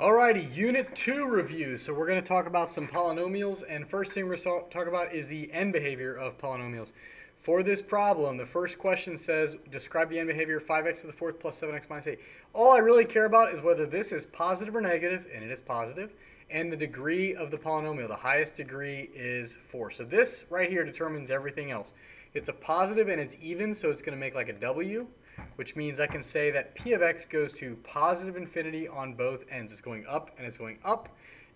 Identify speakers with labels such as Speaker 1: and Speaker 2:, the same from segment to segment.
Speaker 1: Alrighty, Unit 2 review. So we're going to talk about some polynomials, and first thing we're going to talk about is the end behavior of polynomials. For this problem, the first question says, describe the end behavior of 5x to the fourth plus 7x minus 8. All I really care about is whether this is positive or negative, and it is positive, and the degree of the polynomial. The highest degree is 4. So this right here determines everything else. It's a positive and it's even, so it's going to make like a W, which means I can say that p of x goes to positive infinity on both ends. It's going up and it's going up.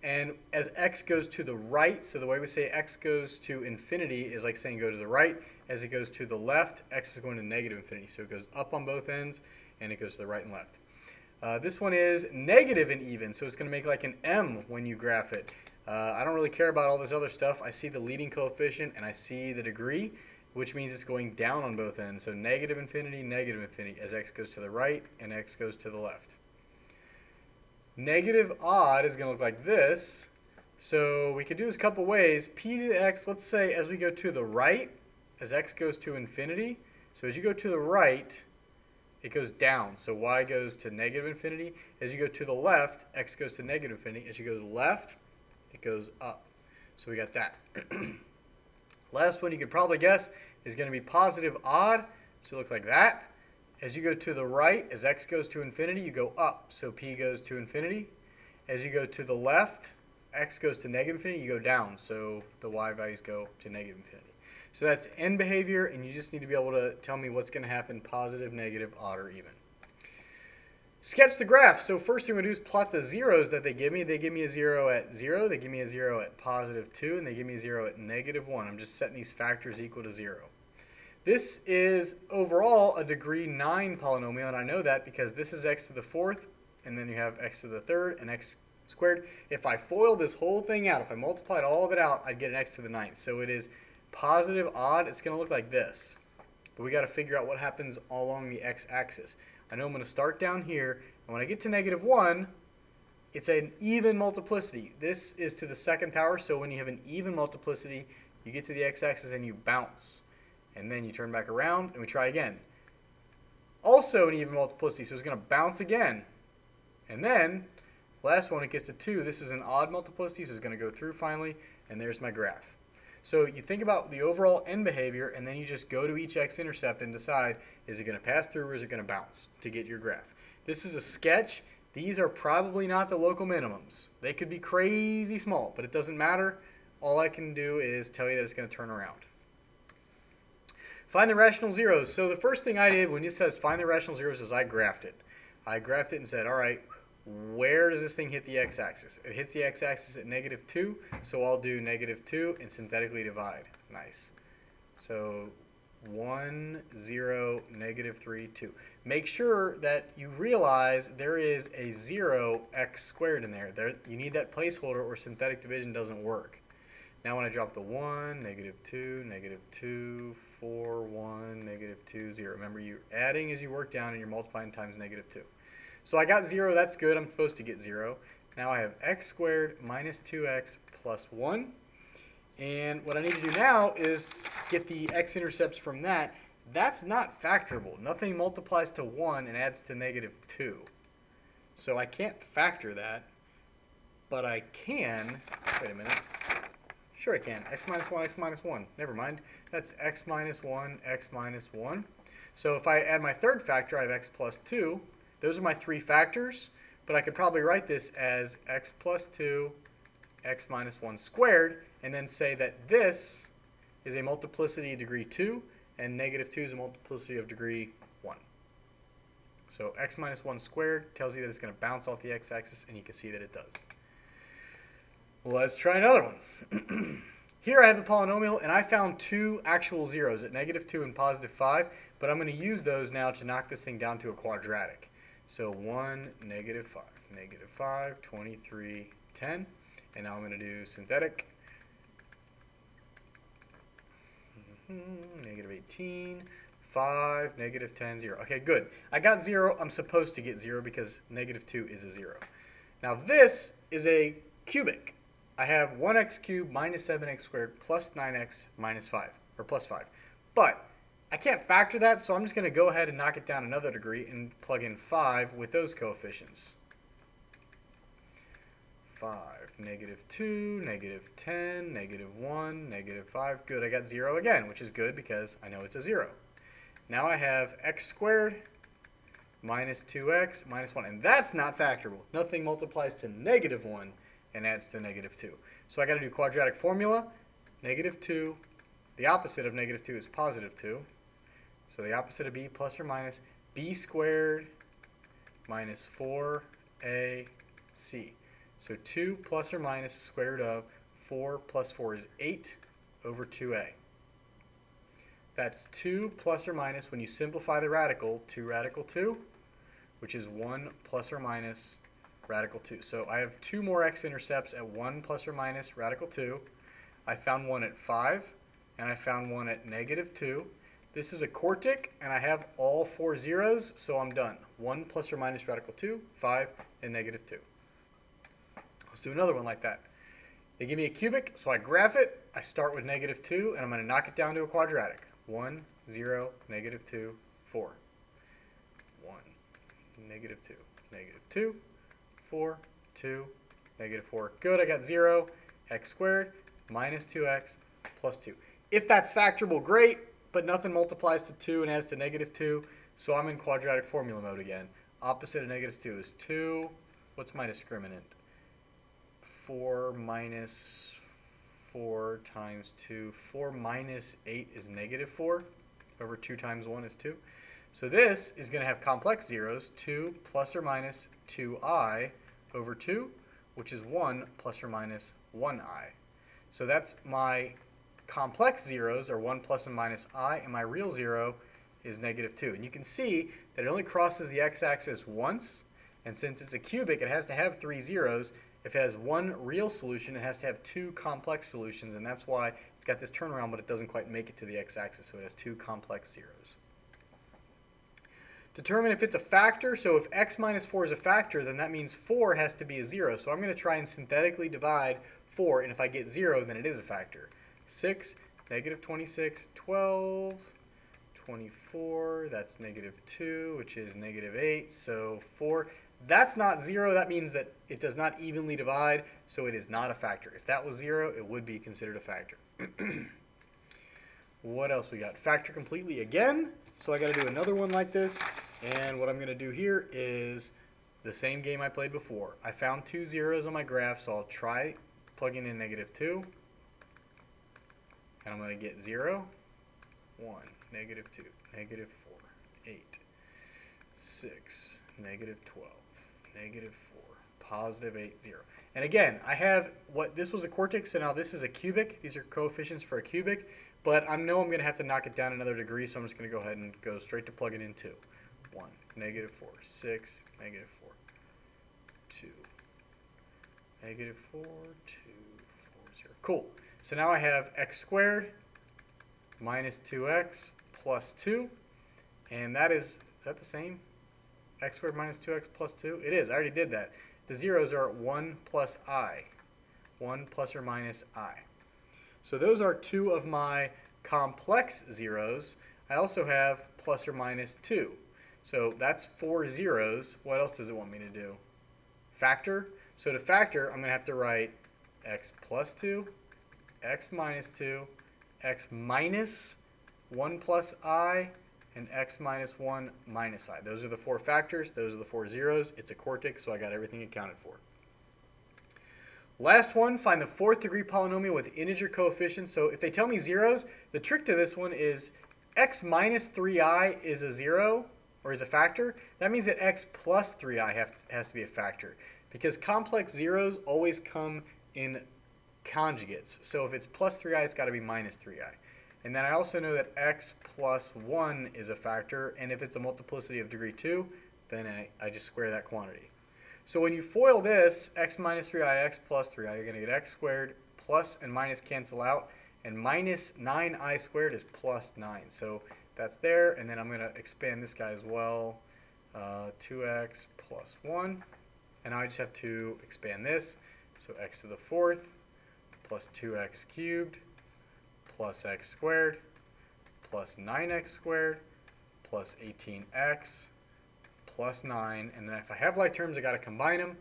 Speaker 1: And as x goes to the right, so the way we say x goes to infinity is like saying go to the right. As it goes to the left, x is going to negative infinity. So it goes up on both ends and it goes to the right and left. This one is negative and even, so it's going to make like an M when you graph it. I don't really care about all this other stuff. I see the leading coefficient and I see the degree, which means it's going down on both ends. So negative infinity as x goes to the right and x goes to the left. Negative odd is going to look like this. So we could do this a couple ways. P to the x, let's say as we go to the right, as x goes to infinity. So as you go to the right, it goes down. So y goes to negative infinity. As you go to the left, x goes to negative infinity. As you go to the left, it goes up. So we got that. Last one you could probably guess is going to be positive odd, so it looks like that. As you go to the right, as x goes to infinity, you go up, so p goes to infinity. As you go to the left, x goes to negative infinity, you go down, so the y values go to negative infinity. So that's end behavior, and you just need to be able to tell me what's going to happen, positive, negative, odd, or even. Sketch the graph. So first thing we're going to do is plot the zeros that they give me. They give me a 0 at 0, they give me a 0 at positive 2, and they give me a 0 at negative 1. I'm just setting these factors equal to 0. This is overall a degree 9 polynomial, and I know that because this is x to the fourth, and then you have x to the third, and x squared. If I FOIL this whole thing out, if I multiplied all of it out, I'd get an x to the ninth. So it is positive odd. It's going to look like this. But we got to figure out what happens along the x-axis. I know I'm going to start down here, and when I get to negative 1, it's an even multiplicity. This is to the second power, so when you have an even multiplicity, you get to the x-axis and you bounce. And then you turn back around, and we try again. Also an even multiplicity, so it's going to bounce again. And then, last one, it gets to 2. This is an odd multiplicity, so it's going to go through finally, and there's my graph. So you think about the overall end behavior, and then you just go to each x-intercept and decide, is it going to pass through or is it going to bounce to get your graph. This is a sketch. These are probably not the local minimums. They could be crazy small, but it doesn't matter. All I can do is tell you that it's going to turn around. Find the rational zeros. So the first thing I did when it says find the rational zeros is I graphed it. I graphed it and said, all right, where does this thing hit the x-axis? It hits the x-axis at negative 2, so I'll do negative 2 and synthetically divide. Nice. So 1, 0, negative 3, 2. Make sure that you realize there is a 0 x squared in there. You need that placeholder or synthetic division doesn't work. Now when I drop the 1, negative 2, 4, 1, negative 2, 0. Remember, you're adding as you work down and you're multiplying times negative 2. So I got 0, that's good. I'm supposed to get 0. Now I have x squared minus 2x plus 1. And what I need to do now is get the x-intercepts from that. That's not factorable. Nothing multiplies to 1 and adds to negative 2. So I can't factor that, but I can, wait a minute, sure I can, x minus 1, x minus 1, never mind. That's x minus 1, x minus 1. So if I add my third factor, I have x plus 2. Those are my three factors, but I could probably write this as x plus 2, x minus 1 squared, and then say that this is a multiplicity of degree 2, and negative 2 is a multiplicity of degree 1. So x minus 1 squared tells you that it's going to bounce off the x-axis, and you can see that it does. Let's try another one. Here I have a polynomial, and I found two actual zeros at negative 2 and positive 5, but I'm going to use those now to knock this thing down to a quadratic. So 1, negative 5, 23, 10. And now I'm going to do synthetic. Negative 18, 5, negative 10, 0. Okay, good. I got 0. I'm supposed to get 0 because negative 2 is a 0. Now this is a cubic. I have 1x cubed minus 7x squared plus 9x minus 5, or plus 5. But I can't factor that, so I'm just going to go ahead and knock it down another degree and plug in 5 with those coefficients. 5, negative 2, negative 10, negative 1, negative 5. Good, I got 0 again, which is good because I know it's a 0. Now I have x squared minus 2x minus 1, and that's not factorable. Nothing multiplies to negative 1 and adds to negative 2. So I got to do quadratic formula. Negative 2, the opposite of negative 2 is positive 2. So the opposite of b plus or minus b squared minus 4ac. So 2 plus or minus the square root of 4 plus 4 is 8 over 2a. That's 2 plus or minus, when you simplify the radical, 2 radical 2, which is 1 plus or minus radical 2. So I have 2 more x-intercepts at 1 plus or minus radical 2. I found one at 5, and I found one at negative 2. This is a quartic, and I have all 4 zeros, so I'm done. 1 plus or minus radical 2, 5, and negative 2. Let's do another one like that. They give me a cubic, so I graph it. I start with negative 2, and I'm going to knock it down to a quadratic. 1, 0, negative 2, 4. 1, negative 2, negative 2, 4, 2, negative 4. Good, I got 0, x squared minus 2x plus 2. If that's factorable, great, but nothing multiplies to 2 and adds to negative 2, so I'm in quadratic formula mode again. Opposite of negative 2 is 2. What's my discriminant? 4 minus 4 times 2. 4 minus 8 is negative 4. Over 2 times 1 is 2. So this is going to have complex zeros. 2 plus or minus 2i over 2, which is 1 plus or minus 1i. So that's my complex zeros, or 1 plus and minus I, and my real 0 is negative 2. And you can see that it only crosses the x-axis once, and since it's a cubic, it has to have 3 zeros. If it has one real solution, it has to have 2 complex solutions, and that's why it's got this turnaround, but it doesn't quite make it to the x-axis, so it has 2 complex zeros. Determine if it's a factor. So if x minus 4 is a factor, then that means 4 has to be a 0. So I'm going to try and synthetically divide 4, and if I get 0, then it is a factor. 6, negative 26, 12, 24, that's negative 2, which is negative 8, so 4. That's not 0, that means that it does not evenly divide, so it is not a factor. If that was 0, it would be considered a factor. What else we got? Factor completely again, so I got to do another one like this, and what I'm going to do here is the same game I played before. I found 2 zeros on my graph, so I'll try plugging in negative 2. And I'm going to get 0, 1, negative 2, negative 4, 8, 6, negative 12, negative 4, positive 8, 0. And again, I have this was a quartic, so now this is a cubic. These are coefficients for a cubic, but I know I'm going to have to knock it down another degree, so I'm just going to go ahead and go straight to plugging in 2. 1, negative 4, 6, negative 4, 2, negative 4, 2, 4, 0. Cool. So now I have x squared minus 2x plus 2, and is that the same? X squared minus 2x plus 2? It is, I already did that. The zeros are 1 plus I, 1 plus or minus I. So those are 2 of my complex zeros. I also have plus or minus 2. So that's 4 zeros. What else does it want me to do? Factor. So to factor, I'm going to have to write x plus 2, x minus 2, x minus 1 plus I, and x minus 1 minus I. Those are the 4 factors. Those are the 4 zeros. It's a quartic, so I got everything accounted for. Last one, find the 4th degree polynomial with integer coefficients. So if they tell me zeros, the trick to this one is x minus 3i is a 0, or is a factor. That means that x plus 3i has to be a factor, because complex zeros always come in conjugates. So if it's plus 3i, it's got to be minus 3i. And then I also know that x plus 1 is a factor, and if it's a multiplicity of degree 2, then I just square that quantity. So when you FOIL this, x minus 3i, x plus 3i, you're going to get x squared, plus and minus cancel out, and minus 9i squared is plus 9. So that's there, and then I'm going to expand this guy as well, 2x plus 1, and now I just have to expand this, so x to the 4th, plus 2x cubed, plus x squared, plus 9x squared, plus 18x, plus 9, and then if I have like terms, I got to combine them.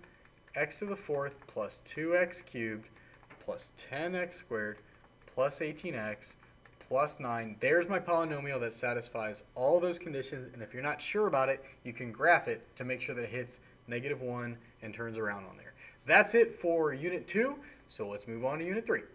Speaker 1: x to the fourth plus 2x cubed plus 10x squared plus 18x plus 9. There's my polynomial that satisfies all those conditions, and if you're not sure about it, you can graph it to make sure that it hits -1 and turns around on there. That's it for Unit 2, so let's move on to Unit 3.